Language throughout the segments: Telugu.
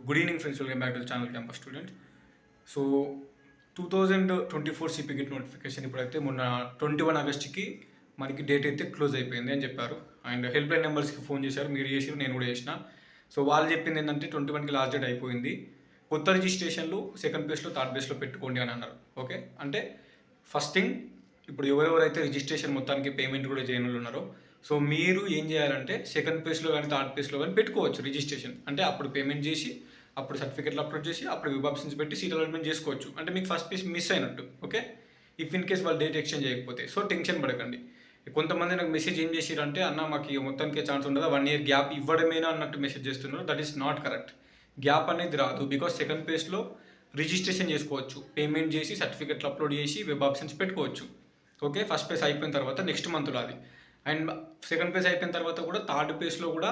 Good evening, friends. Welcome back to the channel Campus Student. So, 2024 CP Git notification ఇప్పుడైతే మొన్న 21 ఆగస్ట్కి మనకి డేట్ అయితే క్లోజ్ అయిపోయింది అని చెప్పారు. అండ్ హెల్ప్ లైన్ నెంబర్స్కి ఫోన్ చేశారు, మీరు చేసారు, నేను కూడా చేసిన. సో వాళ్ళు చెప్పింది ఏంటంటే 21కి లాస్ట్ డేట్ అయిపోయింది, కొత్త రిజిస్ట్రేషన్లు సెకండ్ ప్లేస్లో థర్డ్ ప్లేస్లో పెట్టుకోండి అని అన్నారు. ఓకే, అంటే ఫస్ట్ థింగ్, ఇప్పుడు ఎవరెవరైతే రిజిస్ట్రేషన్ మొత్తానికి పేమెంట్ కూడా చేయని వాళ్ళు ఉన్నారో, సో మీరు ఏం చేయాలంటే సెకండ్ ప్లేస్లో కానీ థర్డ్ ప్లేస్లో కానీ పెట్టుకోవచ్చు రిజిస్ట్రేషన్. అంటే అప్పుడు పేమెంట్ చేసి, అప్పుడు సర్టిఫికేట్లు అప్లోడ్ చేసి, అప్పుడు వెబ్ ఆప్షన్స్ పెట్టి సీట్ అలాట్మెంట్ చేసుకోవచ్చు. అంటే మీకు ఫస్ట్ ప్లేస్ మిస్ అయినట్టు. ఓకే, ఇఫ్ ఇన్ కేస్ వాళ్ళు డేట్ ఎక్స్చేంజ్ చేయకపోతే. సో టెన్షన్ పడకండి. కొంతమంది నాకు మెసేజ్ ఏం చేసిరంటే, అన్న మాకు మొత్తానికి ఛాన్స్ ఉండదా, 1 year గ్యాప్ ఇవ్వడమేనా అన్నట్టు మెసేజ్ చేస్తున్నారు. That is not correct. Gap అనేది రాదు, బికాస్ సెకండ్ ప్లేస్లో రిజిస్ట్రేషన్ చేసుకోవచ్చు, పేమెంట్ చేసి సర్టిఫికేట్లు అప్లోడ్ చేసి వెబ్ ఆప్షన్స్ పెట్టుకోవచ్చు. ఓకే, ఫస్ట్ ప్లేస్ అయిపోయిన తర్వాత నెక్స్ట్ మంత్లో అది. అండ్ సెకండ్ ప్లేస్ అయిపోయిన తర్వాత కూడా థర్డ్ ప్లేస్లో కూడా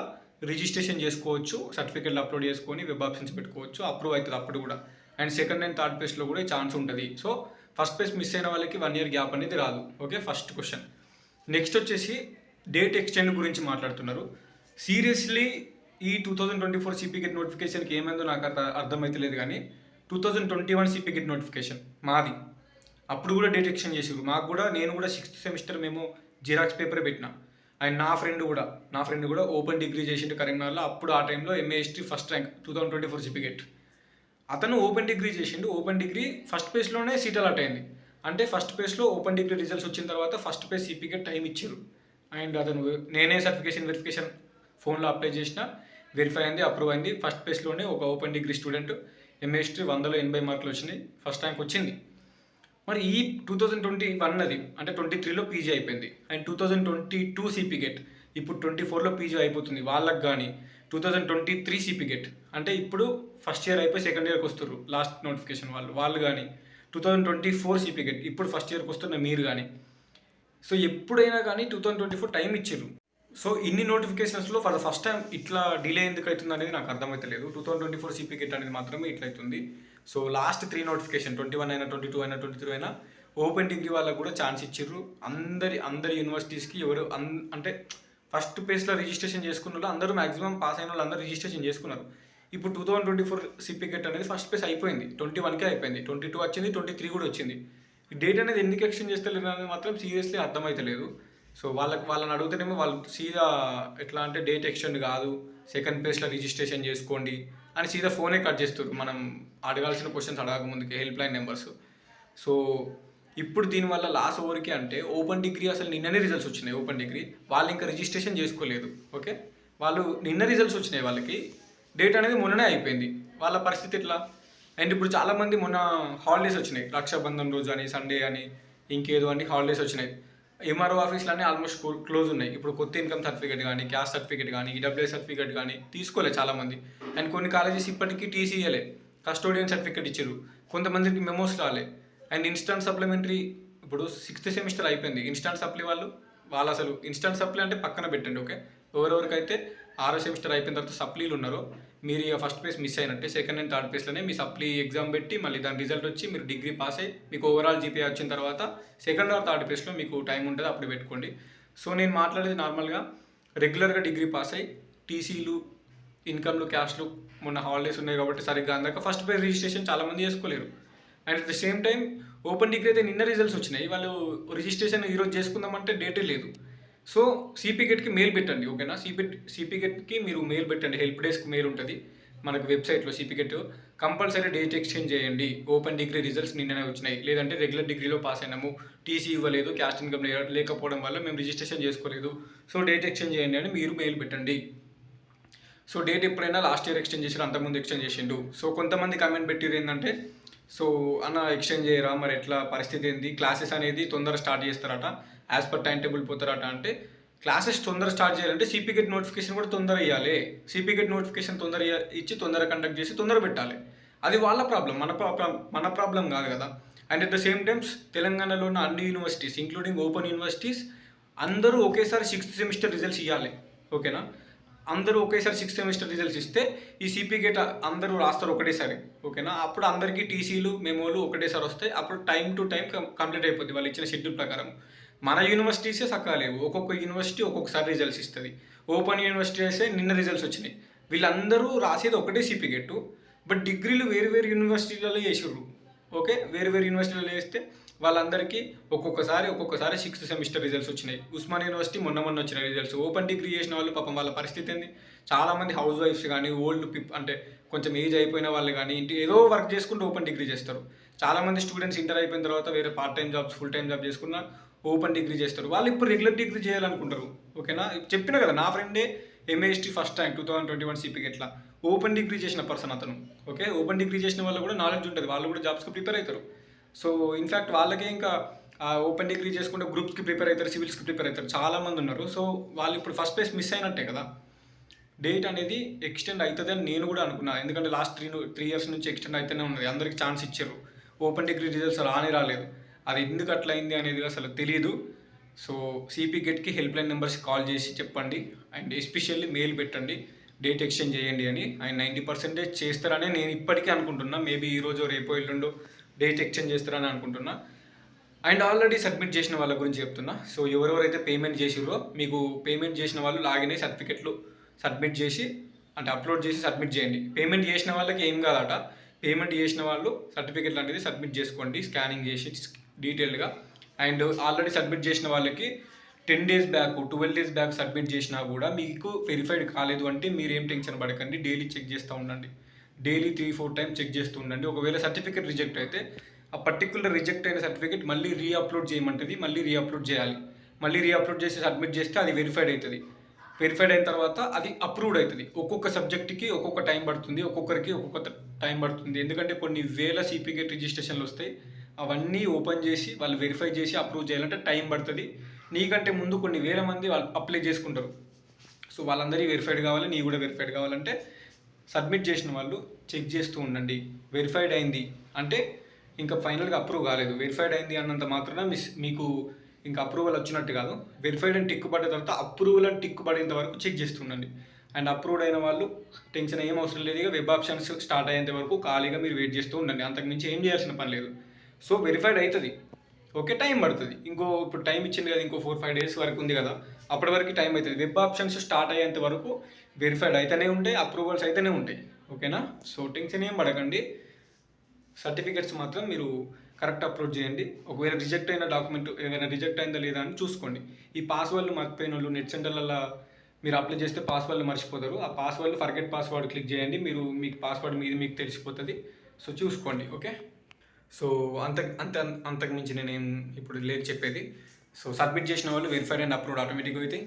రిజిస్ట్రేషన్ చేసుకోవచ్చు, సర్టిఫికేట్లు అప్లోడ్ చేసుకొని వెబ్ ఆప్షన్స్ పెట్టుకోవచ్చు, అప్రూవ్ అవుతుంది అప్పుడు కూడా. అండ్ సెకండ్ అండ్ థర్డ్ ప్లేస్లో కూడా ఛాన్స్ ఉంటుంది. సో ఫస్ట్ ప్లేస్ మిస్ అయిన వాళ్ళకి 1 year గ్యాప్ అనేది రాదు. Okay, first question. నెక్స్ట్ వచ్చేసి డేట్ ఎక్స్టెండ్ గురించి మాట్లాడుతున్నారు. సీరియస్లీ ఈ 2024 సిపి గిట్ నోటిఫికేషన్కి ఏమైందో నాకు అర్థమైతే లేదు, కానీ 2021 సిపి గిట్ నోటిఫికేషన్ మాది, అప్పుడు కూడా డేట్ ఎక్స్టెండ్ చేసారు మాకు కూడా. నేను కూడా 6th సెమిస్టర్ మేము జిరాక్స్ పేపరే పెట్టినా. అండ్ నా ఫ్రెండ్ కూడా ఓపెన్ డిగ్రీ చేసిండు కరీంనగర్లో. అప్పుడు ఆ టైంలో MA history first rank 2024 CP గిట్. అతను ఓపెన్ డిగ్రీ చేసిండు, ఓపెన్ డిగ్రీ ఫస్ట్ పేజ్లోనే సీట్ అలాట్ అయింది. అంటే ఫస్ట్ పేజ్లో ఓపెన్ డిగ్రీ రిజల్ట్స్ వచ్చిన తర్వాత ఫస్ట్ పేజ్ సిపి గిట్ టైం ఇచ్చారు. అండ్ అతను నేనే వెరిఫికేషన్ ఫోన్లో అప్లై చేసిన, వెరిఫై అయింది, అప్రూవ్ అయింది. ఫస్ట్ పేజ్లోనే ఒక open degree student MA history 100లో 80 మార్కులు వచ్చినాయి, ఫస్ట్ ర్యాంక్ వచ్చింది. మరి ఈ 2021 అది అంటే 23లో పీజీ అయిపోయింది. అండ్ 2022 సిపి గిట్ ఇప్పుడు 24లో పీజీ అయిపోతుంది వాళ్ళకి. కానీ 2023 సిపి గిట్ అంటే ఇప్పుడు ఫస్ట్ ఇయర్ అయిపోయి సెకండ్ ఇయర్కి వస్తారు లాస్ట్ నోటిఫికేషన్ వాళ్ళు కానీ 2024 సిపి గిట్ ఇప్పుడు ఫస్ట్ ఇయర్కి వస్తున్న మీరు కానీ. సో ఎప్పుడైనా కానీ 2024 టైం ఇచ్చారు. సో ఇన్ని నోటిఫికేషన్స్లో ఫర్ ద ఫస్ట్ టైం ఇట్లా డిలే ఎందుకు అవుతుంది అనేది నాకు అర్థమైతలేదు. 2024 సిపి గిట్ అనేది మాత్రమే ఇట్లా అవుతుంది. సో లాస్ట్ 3 నోటిఫికేషన్ 21 అయినా 22 అయినా 23 అయినా ఓపెన్ డిగ్రీ వాళ్ళకు కూడా ఛాన్స్ ఇచ్చారు. అందరి యూనివర్సిటీస్కి ఎవరు అంటే ఫస్ట్ పేజ్లో రిజిస్ట్రేషన్ చేసుకున్న వాళ్ళు అందరూ మ్యాక్సిమం పాస్ అయిన వాళ్ళు అందరూ రిజిస్ట్రేషన్ చేసుకున్నారు. ఇప్పుడు 2024 సిపి గిట్ అనేది ఫస్ట్ పేజ్ అయిపోయింది, 21కే అయిపోయింది, 22 వచ్చింది, 23 కూడా వచ్చింది. ఈ డేట్ అనేది ఎందుకు ఎక్స్టెండ్ చేస్తలేరు అనేది మాత్రం సీరియస్లీ అర్థమైతలేదు. సో వాళ్ళని అడుగుతేనేమో వాళ్ళు సీదా ఎట్లా అంటే డేట్ ఎక్స్టెండ్ కాదు, సెకండ్ ప్లేస్లో రిజిస్ట్రేషన్ చేసుకోండి అని సీదా ఫోనే కట్ చేస్తారు, మనం అడగాల్సిన క్వశ్చన్స్ అడగక ముందుకి హెల్ప్ లైన్ నెంబర్స్. సో ఇప్పుడు దీనివల్ల లాస్ ఎవరికి అంటే ఓపెన్ డిగ్రీ అసలు నిన్ననే రిజల్ట్స్ వచ్చినాయి. ఓపెన్ డిగ్రీ వాళ్ళు ఇంకా రిజిస్ట్రేషన్ చేసుకోలేదు. ఓకే, వాళ్ళు నిన్న రిజల్ట్స్ వచ్చినాయి, వాళ్ళకి డేట్ అనేది మొన్ననే అయిపోయింది, వాళ్ళ పరిస్థితి ఎట్లా. అండ్ ఇప్పుడు చాలామంది మొన్న హాలిడేస్ వచ్చినాయి, రక్షాబంధన్ రోజు అని, సండే అని, ఇంకేదో అని హాలిడేస్ వచ్చినాయి. ఎంఆర్ఓ ఆఫీస్లన్నీ ఆల్మోస్ట్ క్లోజ్ ఉన్నాయి. ఇప్పుడు కొత్త ఇన్కమ్ సర్టిఫికేట్ కానీ, క్యాస్ట్ సర్టిఫికేట్ కానీ, ఈడబ్ల్యూఎస్ సర్టిఫికేట్ కానీ తీసుకోలేదు చాలామంది. అండ్ కొన్ని కాలేజెస్ ఇప్పటికీ టీసీ ఇవ్వలే, కస్టోడియన్ సర్టిఫికేట్ ఇచ్చారు, కొంతమందికి మెమోస్ రాలే. అండ్ ఇన్స్టాంట్ సప్లిమెంటరీ ఇప్పుడు 6th సెమిస్టర్ అయిపోయింది, ఇన్స్టాంట్ సప్లీ వాళ్ళు అసలు ఇన్స్టాంట్ సప్లీ అంటే పక్కన పెట్టండి. ఓకే, ఎవరెవరికైతే 6వ సెమిస్టర్ అయిపోయిన తర్వాత సప్లీలు ఉన్నారో మీరు ఇక ఫస్ట్ ప్లేస్ మిస్ అయినట్టే. సెకండ్ అండ్ థర్డ్ ప్లేస్లోనే మీ సప్లీ ఎగ్జామ్ పెట్టి మళ్ళీ దాని రిజల్ట్ వచ్చి మీరు డిగ్రీ పాస్ అయ్యి మీకు ఓవరాల్ జీపీఏ వచ్చిన తర్వాత సెకండ్ ఆర్ థర్డ్ ప్లేస్లో మీకు టైం ఉంటుంది, అప్పుడు పెట్టుకోండి. సో నేను మాట్లాడేది నార్మల్గా రెగ్యులర్గా డిగ్రీ పాస్ అయ్యి టీసీలు, ఇన్కమ్లు, క్యాస్ట్లు మొన్న హాలిడేస్ ఉన్నాయి కాబట్టి సరిగ్గా అందాక ఫస్ట్ పేజ్ రిజిస్ట్రేషన్ చాలామంది చేసుకోలేరు. And at the same time open degree అయితే నిన్న రిజల్ట్స్ వచ్చినాయి, వాళ్ళు రిజిస్ట్రేషన్ ఈరోజు చేసుకుందామంటే డేటే లేదు. సో సిపి గిట్కి మెయిల్ పెట్టండి. ఓకేనా, సిపి గిట్కి మీరు మెయిల్ పెట్టండి, హెల్ప్ డెస్క్ మెయిల్ ఉంటుంది మనకు వెబ్సైట్లో. CP Git compulsory date exchange చేయండి, ఓపెన్ డిగ్రీ రిజల్ట్స్ నిన్ననే వచ్చినాయి, లేదంటే రెగ్యులర్ డిగ్రీలో పాస్ అయినాము, టీసీ ఇవ్వలేదు, క్యాస్ట్ ఇన్కమ్ లేకపోవడం వల్ల మేము రిజిస్ట్రేషన్ చేసుకోలేదు, సో డేట్ ఎక్స్చేంజ్ చేయండి అని మీరు మెయిల్ పెట్టండి. సో డేట్ ఎప్పుడైనా లాస్ట్ ఇయర్ ఎక్స్టెండ్ చేసారు, అంతకుముందు ఎక్స్టెండ్ చేసిండు. సో కొంతమంది కామెంట్ పెట్టిరు ఏంటంటే, సో అన్న ఎక్స్టెండ్ చేయరా, మరి ఎట్లా పరిస్థితి ఏంది, క్లాసెస్ అనేది తొందరగా స్టార్ట్ చేస్తారట, యాజ్ పర్ టైం టేబుల్ పోతారట. అంటే క్లాసెస్ తొందరగా స్టార్ట్ చేయాలంటే సిపి గిట్ నోటిఫికేషన్ కూడా తొందర ఇవ్వాలి. సిపి గిట్ నోటిఫికేషన్ తొందర ఇచ్చి తొందరగా కండక్ట్ చేసి తొందర పెట్టాలి. అది వాళ్ళ ప్రాబ్లం, మన ప్రాబ్లం కాదు కదా. And at the same times తెలంగాణలో ఉన్న అన్ని యూనివర్సిటీస్ ఇంక్లూడింగ్ ఓపెన్ యూనివర్సిటీస్ అందరూ ఒకేసారి 6th సెమిస్టర్ రిజల్ట్స్ ఇవ్వాలి. ఓకేనా, అందరూ ఒకేసారి 6th సెమిస్టర్ రిజల్ట్స్ ఇస్తే ఈ సిపి గిట్ అందరూ రాస్తారు ఒకటేసారి. ఓకేనా, అప్పుడు అందరికీ టీసీలు, మెమోలు ఒకటేసారి వస్తాయి, అప్పుడు టైం టు టైం కంప్లీట్ అయిపోద్ది వాళ్ళు ఇచ్చిన షెడ్యూల్ ప్రకారం. మన యూనివర్సిటీసే సక్కగా లేవు, ఒక్కొక్క యూనివర్సిటీ ఒక్కొక్కసారి రిజల్ట్స్ ఇస్తుంది. ఓపెన్ యూనివర్సిటీ అయితే నిన్న రిజల్ట్స్ వచ్చినాయి, వీళ్ళందరూ రాసేది ఒకటే సిపి గిట్, బట్ డిగ్రీలు వేరు వేరు యూనివర్సిటీలలో చేసిర్రు. ఓకే, వేరు వేరు యూనివర్సిటీలలో వేస్తే వాళ్ళందరికీ ఒక్కొక్కసారి 6th సెమిస్టర్ రిజల్ట్స్ వచ్చినాయి. ఉస్మాన్ యూనివర్సిటీ మొన్న వచ్చిన రిజల్ట్స్. ఓపెన్ డిగ్రీ చేసిన వాళ్ళు పాపం వాళ్ళ పరిస్థితి ఏంది? చాలామంది హౌస్ వైఫ్స్ కానీ అంటే కొంచెం ఏజ్ అయిపోయిన వాళ్ళు కానీ ఏదో వర్క్ చేసుకుంటూ ఓపెన్ డిగ్రీ చేస్తారు. చాలామంది స్టూడెంట్స్ ఇంటర్ అయిపోయిన తర్వాత వేరే part time jobs, full time job చేసుకున్న ఓపెన్ డిగ్రీ చేస్తారు. వాళ్ళు ఇప్పుడు రెగ్యులర్ డిగ్రీ చేయాలనుకుంటారు. ఓకేనా, చెప్పిన కదా, నా ఫ్రెండే ఎంఏఎస్టీ ఫస్ట్ ర్యాంక్ 2021 CPGATలో ఓపెన్ డిగ్రీ చేసిన పర్సన్ అతను. ఓకే, ఓపెన్ డిగ్రీ చేసిన వాళ్ళు కూడా నాలెడ్జ్ ఉంటుంది, వాళ్ళు కూడా జాబ్స్కి ప్రిపేర్ అవుతారు. సో ఇన్ఫ్యాక్ట్ వాళ్ళకే ఇంకా ఓపెన్ డిగ్రీ చేసుకుంటే గ్రూప్స్కి ప్రిపేర్ అవుతారు, సివిల్స్కి ప్రిపేర్ అవుతారు, చాలామంది ఉన్నారు. సో వాళ్ళు ఇప్పుడు ఫస్ట్ ప్లేస్ మిస్ అయినట్టే కదా. డేట్ అనేది ఎక్స్టెండ్ అవుతుంది అని నేను కూడా అనుకున్నాను, ఎందుకంటే లాస్ట్ 3 years నుంచి ఎక్స్టెండ్ అవుతూనే ఉన్నది. అందరికి ఛాన్స్ ఇచ్చారు, ఓపెన్ డిగ్రీ రిజల్ట్స్ రాలేదు. అది ఎందుకు అట్లా అయింది అనేది అసలు తెలియదు. సో CPGATకి హెల్ప్ లైన్ నెంబర్స్కి కాల్ చేసి చెప్పండి, అండ్ ఎస్పెషల్లీ మెయిల్ పెట్టండి డేట్ ఎక్స్టెండ్ చేయండి అని. అండ్ 90% చేస్తారని నేను ఇప్పటికీ అనుకుంటున్నా. మేబీ ఈరోజు రేపో ఎల్లుండో డేట్ ఎక్స్టెండ్ చేస్తారని అనుకుంటున్నా. అండ్ ఆల్రెడీ సబ్మిట్ చేసిన వాళ్ళ గురించి చెప్తున్నా. సో ఎవరెవరైతే పేమెంట్ చేసిరో, మీకు పేమెంట్ చేసిన వాళ్ళు లాగిన్ అయ్యి సర్టిఫికెట్లు సబ్మిట్ చేసి, అంటే అప్లోడ్ చేసి సబ్మిట్ చేయండి. పేమెంట్ చేసిన వాళ్ళకి ఏం కాదట, పేమెంట్ చేసిన వాళ్ళు సర్టిఫికెట్ లాంటిది సబ్మిట్ చేసుకోండి, స్కానింగ్ చేసి డీటెయిల్డ్గా. అండ్ ఆల్రెడీ సబ్మిట్ చేసిన వాళ్ళకి 10 days back, 12 days back submit చేసినా కూడా మీకు వెరిఫైడ్ కాలేదు అంటే మీరేం టెన్షన్ పడకండి. డైలీ చెక్ చేస్తూ ఉండండి, డైలీ 3-4 times చెక్ చేస్తూ ఉండండి. ఒకవేళ సర్టిఫికెట్ రిజెక్ట్ అయితే ఆ పర్టికులర్ రిజెక్ట్ అయిన సర్టిఫికెట్ మళ్ళీ రీఅప్లోడ్ చేయమంటుంది, మళ్ళీ రీఅప్లోడ్ చేయాలి. మళ్ళీ రీఅప్లోడ్ చేసి సబ్మిట్ చేస్తే అది వెరిఫైడ్ అవుతుంది. వెరిఫైడ్ అయిన తర్వాత అది అప్రూవ్డ్ అవుతుంది. ఒక్కొక్క సబ్జెక్ట్కి ఒక్కొక్క టైం పడుతుంది, ఒక్కొక్కరికి ఒక్కొక్క టైం పడుతుంది. ఎందుకంటే కొన్ని వేల CPGAT రిజిస్ట్రేషన్లు వస్తాయి, అవన్నీ ఓపెన్ చేసి వాళ్ళు వెరిఫై చేసి అప్రూవ్ చేయాలంటే టైం పడుతుంది. నీకంటే ముందు కొన్ని వేల మంది వాళ్ళు అప్లై చేసుకుంటారు. సో వాళ్ళందరికీ వెరిఫైడ్ కావాలి, నీ కూడా వెరిఫైడ్ కావాలంటే సబ్మిట్ చేసిన వాళ్ళు చెక్ చేస్తూ ఉండండి. వెరిఫైడ్ అయింది అంటే ఇంకా ఫైనల్గా అప్రూవ్ కాలేదు, వెరిఫైడ్ అయింది అన్నంత మాత్రాన మీకు ఇంకా అప్రూవల్ వచ్చినట్టు కాదు. వెరిఫైడ్ అని టిక్ పడిన తర్వాత అప్రూవల్ అని టిక్ పడేంత వరకు చెక్ చేస్తుండండి. అండ్ అప్రూవ్డ్ అయిన వాళ్ళు టెన్షన్ ఏం అవసరం లేదు. ఇక వెబ్ ఆప్షన్స్ స్టార్ట్ అయ్యేంత వరకు ఖాళీగా మీరు వెయిట్ చేస్తూ ఉండండి, అంతకుమించి ఏం చేయాల్సిన పని లేదు. సో వెరిఫైడ్ అవుతుంది, ఓకే, టైం పడుతుంది. ఇప్పుడు టైం ఇచ్చింది కదా, ఇంకో 4-5 days వరకు ఉంది కదా, అప్పటి వరకు టైం అవుతుంది. వెబ్ ఆప్షన్స్ స్టార్ట్ అయ్యేంత వరకు వెరిఫైడ్ అయితేనే ఉంటాయి, అప్రూవల్స్ అయితేనే ఉంటాయి. ఓకేనా, సో టెన్షన్ ఏం పడకండి. సర్టిఫికెట్స్ మాత్రం మీరు కరెక్ట్ అప్లోడ్ చేయండి. ఒకవేళ రిజెక్ట్ అయిన డాక్యుమెంట్ ఏదైనా రిజెక్ట్ అయిందా లేదా అని చూసుకోండి. ఈ పాస్వర్డ్లు మర్చిపోయిన వాళ్ళు నెట్ సెంటర్లలో మీరు అప్లై చేస్తే పాస్వర్డ్లు మర్చిపోతారు. ఆ పాస్వర్డ్లు ఫర్గెట్ పాస్వర్డ్ క్లిక్ చేయండి, మీకు పాస్వర్డ్ మీకు తెలిసిపోతుంది. సో చూసుకోండి. ఓకే, సో అంతకు మించి నేనేం ఇప్పుడు లేదు చెప్పేది. సో సబ్మిట్ చేసిన వాళ్ళు వెరిఫైడ్ అండ్ అప్రూవ్డ్ ఆటోమేటిక్గా అయితే.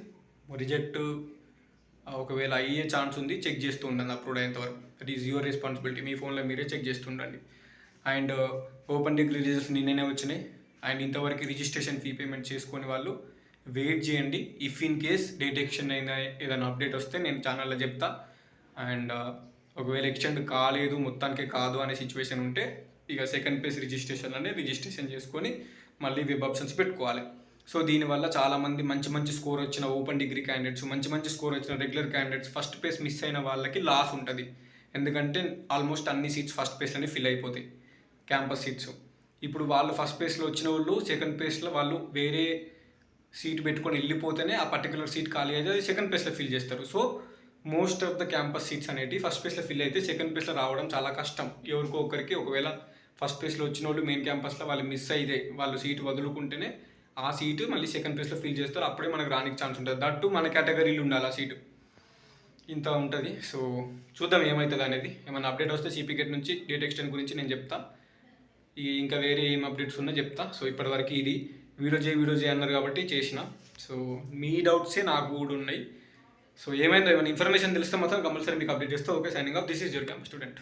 రిజెక్ట్ ఒకవేళ అయ్యే ఛాన్స్ ఉంది, చెక్ చేస్తూ ఉండండి అప్రూవ్డ్ అయ్యేంత వరకు. దట్ ఈజ్ యువర్ రెస్పాన్సిబిలిటీ, మీ ఫోన్లో మీరే చెక్ చేస్తుండండి. అండ్ ఓపెన్ డిగ్రీ రిజల్ట్స్ నిన్ననే వచ్చినాయి. అండ్ ఇంతవరకు రిజిస్ట్రేషన్ ఫీ పేమెంట్ చేసుకునే వాళ్ళు వెయిట్ చేయండి. If in case date extend అయినా ఏదైనా అప్డేట్ వస్తే నేను ఛానల్లో చెప్తా. అండ్ ఒకవేళ ఎక్స్టెండ్ కాలేదు, మొత్తానికే కాదు అనే సిచ్యువేషన్ ఉంటే ఇక సెకండ్ ఫేజ్ రిజిస్ట్రేషన్ చేసుకొని మళ్ళీ వెబ్ ఆప్షన్స్ పెట్టుకోవాలి. సో దీనివల్ల చాలామంది మంచి స్కోర్ వచ్చిన ఓపెన్ డిగ్రీ క్యాండిడేట్స్, మంచి స్కోర్ వచ్చిన regular candidates first phase miss అయిన వాళ్ళకి లాస్ ఉంటుంది. ఎందుకంటే ఆల్మోస్ట్ అన్ని సీట్స్ ఫస్ట్ ఫేజ్లోనే ఫిల్ అయిపోతాయి, క్యాంపస్ సీట్స్. ఇప్పుడు వాళ్ళు ఫస్ట్ ఫేజ్లో వచ్చిన వాళ్ళు సెకండ్ ఫేజ్లో వాళ్ళు వేరే సీట్ పెట్టుకొని వెళ్ళిపోతేనే ఆ పర్టికులర్ సీట్ ఖాళీ అయితే అది సెకండ్ ఫేజ్లో ఫిల్ చేస్తారు. So most of the campus seats అనేవి ఫస్ట్ ఫేజ్లో ఫిల్ అయితే సెకండ్ ఫేజ్లో రావడం చాలా కష్టం. ఎవరికో ఒకరికి ఒకవేళ ఫస్ట్ ఫేజ్లో వచ్చిన వాళ్ళు మెయిన్ క్యాంపస్లో వాళ్ళు మిస్ అయితే వాళ్ళు సీటు వదులుకుంటేనే ఆ సీటు మళ్ళీ సెకండ్ ఫేజ్లో ఫిల్ చేస్తారు. అప్పుడే మనకు రానికి ఛాన్స్ ఉంటుంది. దట్టు మన కేటగిరీలు ఉండాలి ఆ సీటు, ఇంత ఉంటుంది. సో చూద్దాం ఏమవుతుంది అనేది. ఏమైనా అప్డేట్ వస్తే CPGAT నుంచి డేట్ ఎక్స్టెండ్ గురించి నేను చెప్తా. ఇంకా వేరే ఏం అప్డేట్స్ ఉన్నా చెప్తా. సో ఇప్పటివరకు ఇది వీడియో చేయి అన్నారు కాబట్టి చేసిన. సో మీ డౌట్సే నాకు కూడా ఉన్నాయి. సో ఏమైనా ఇన్ఫర్మేషన్ తెలిస్తే మాత్రం కంపల్సరీ మీకు అప్డేట్ చేస్తా. Okay, signing off. This is your campus student.